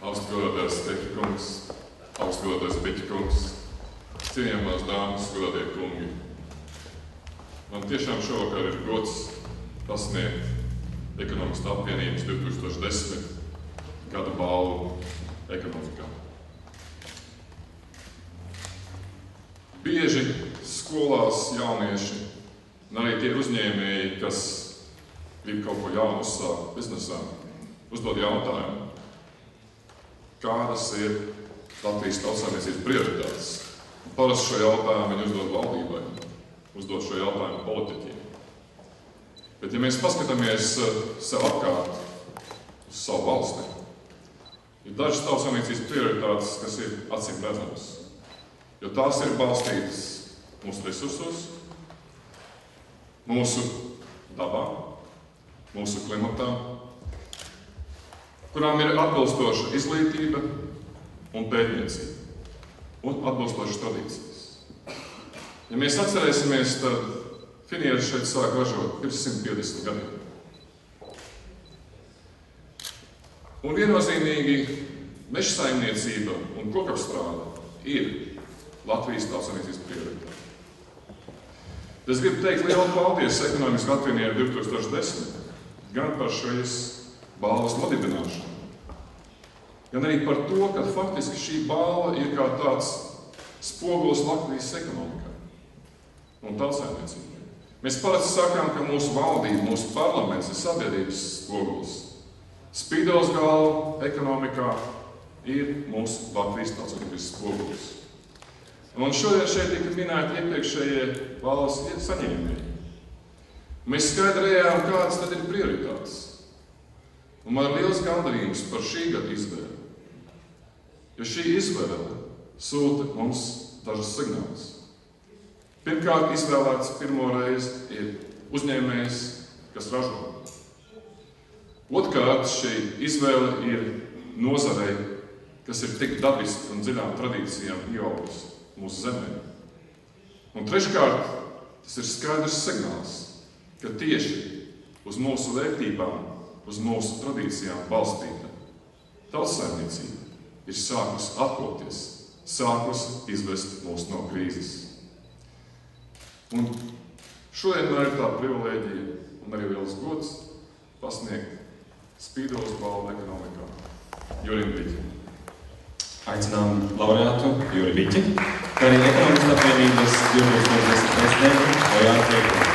augstgodātais Steķa kungs, augstgodātais Biķa kungs, cienījamās dāmas, godātie kungi. Man tiešām šovakar ir gods pasniegt Ekonomistu apvienības 2010. gada balvu ekonomikā. Bieži skolās jaunieši un arī tie uzņēmēji, kas grib kaut ko jaunu uzsākt biznesā, uzdod jautājumu, kādas ir Latvijas tautsājumniecības prioritātes. Parasti šo jautājumu viņi uzdod valdībai, uzdod šo jautājumu politiķiem. Bet, ja mēs paskatāmies sev apkārt, uz savu valsti, ir dažas tautsājumniecības prioritātes, kas ir acīm redzamas, jo tās ir balstītas mūsu resursos, mūsu dabā, mūsu klimatā, kurām ir atbilstoša izglītība un pētniecība un atbilstošas tradīcijas. Ja mēs atcerēsimies, tad finieši šeit sāk ražot pirms 150 gadiem. Un viennozīmīgi mežsaimniecība un kokapstrāde ir Latvijas tautsājumniecības prioritāte. Es gribu teikt lielu paldies Ekonomistu apvienībai 2010 gan par šīs balvas nodibināšanu, gan arī par to, ka faktiski šī balva ir kā tāds spogulis Latvijas ekonomikai un tautsājumniecībai. Mēs parasti sakām, ka mūsu valdība, mūsu parlaments ir sabiedrības spogulis. Spīdos galva ekonomikā ir mūsu Latvijas tautsājumniecības spogulis. Un šodien šeit tika minēti iepriekšējie balvas saņēmēji. Mēs skaidri redzējām, kādas tad ir prioritātes. Un man ir liels gandarījums par šī gada izvēli. Jo šī izvēle sūta mums dažas signālus. Pirmkārt, izvēlēts pirmo reizi ir uzņēmējs, kas ražo. Otrkārt, šī izvēle ir nozarei, kas ir tik dabiski un dziļām tradīcijām ieaugusi mūsu zemē. Un treškārt, tas ir skaidrs signāls, ka tieši uz mūsu vērtībām, uz mūsu tradīcijām balstīta tautsājumniecība ir sākusi atkopties, sākusi izvest mūs no krīzes. Un šodien man ir tā privilēģija un arī liels gods pasniegt Spīdos balvu ekonomikā Jurim Biķim. Aicinām laureātu Juri Biķi, kā arī Ekonomistu apvienības 2010. prezidenti Ojānu Teikumu.